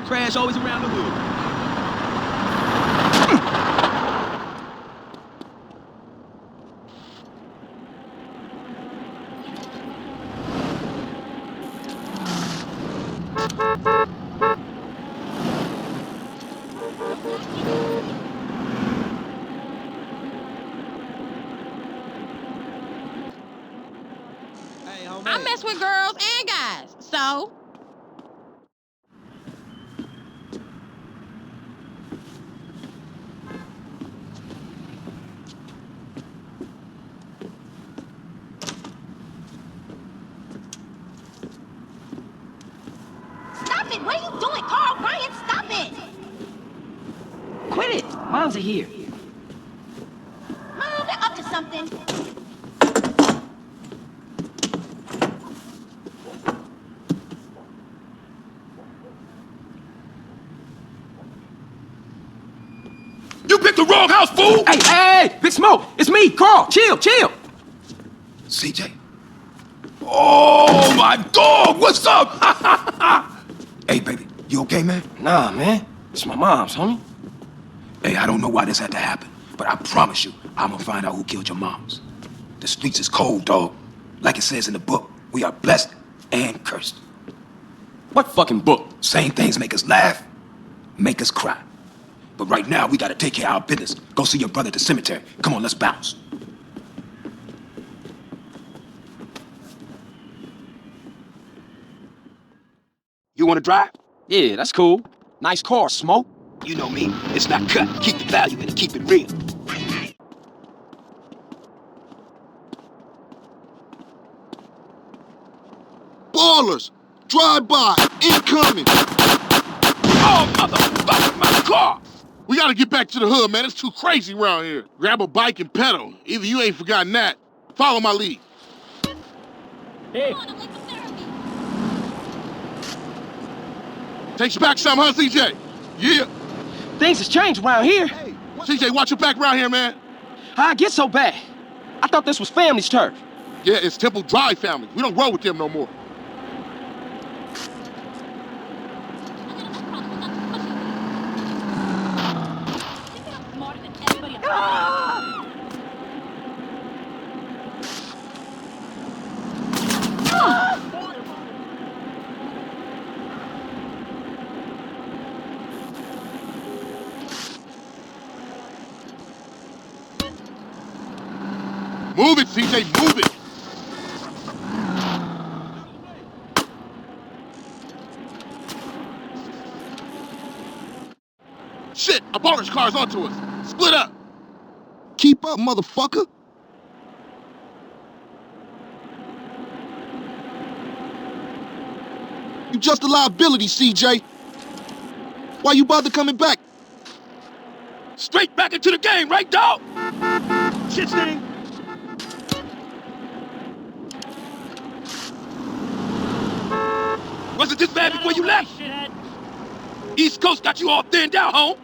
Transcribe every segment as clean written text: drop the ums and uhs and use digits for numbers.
crash always around the hood. I mess with girls and guys, so... Stop it! What are you doing, Carl? Brian, stop it! Quit it! Moms are here. Mom, they're up to something. You picked the wrong house, fool! Hey, Big Smoke! It's me, Carl! Chill! CJ? Oh, my dog! What's up? Hey, baby, you okay, man? Nah, man. It's my mom's, homie. Hey, I don't know why this had to happen, but I promise you, I'm gonna find out who killed your moms. The streets is cold, dog. Like it says in the book, we are blessed and cursed. What fucking book? Same things make us laugh, make us cry. But right now, we gotta take care of our business. Go see your brother at the cemetery. Come on, let's bounce. You wanna drive? Yeah, that's cool. Nice car, Smoke. You know me. It's not cut. Keep the value in it. Keep it real. Ballers! Drive-by! Incoming! Oh, motherfucker, my car! We gotta get back to the hood, man. It's too crazy around here. Grab a bike and pedal. Either you ain't forgotten that. Follow my lead. Hey. Takes you back some, huh, CJ? Yeah. Things has changed around here. Hey, CJ, watch your back around here, man. How'd I get so bad? I thought this was family's turf. Yeah, it's Temple Drive family. We don't roll with them no more. Move it, CJ, move it! Shit, a baller's car's onto us. Split up. Keep up, motherfucker. You just a liability, CJ. Why you bother coming back? Straight back into the game, right, dog? Shit stain. Was it this bad before you left? East Coast got you all thinned out, home.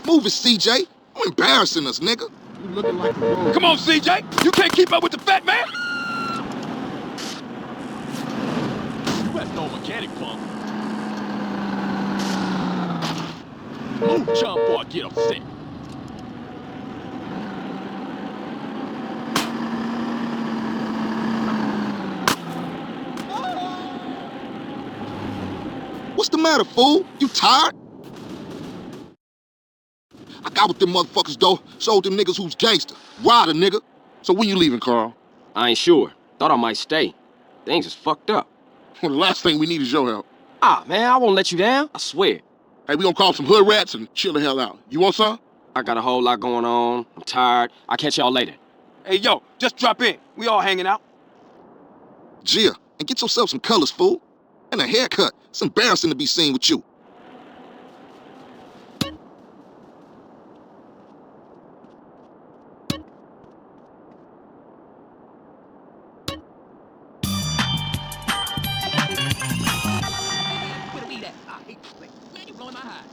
Move it, CJ. You embarrassing us, nigga. You looking like a road. Come on, CJ. You can't keep up with the fat man. You have no mechanic, punk. Move, chump, boy, get upset. What's the matter, fool? You tired? I got with them motherfuckers, though. Showed them niggas who's gangster. Rider, nigga. So when you leaving, Carl? I ain't sure. Thought I might stay. Things is fucked up. Well, the last thing we need is your help. Ah, man, I won't let you down. I swear. Hey, we gonna call some hood rats and chill the hell out. You want some? I got a whole lot going on. I'm tired. I'll catch y'all later. Hey, yo, just drop in. We all hanging out. Gia, and get yourself some colors, fool. And a haircut. It's embarrassing to be seen with you. Wait, man, you blowing my high.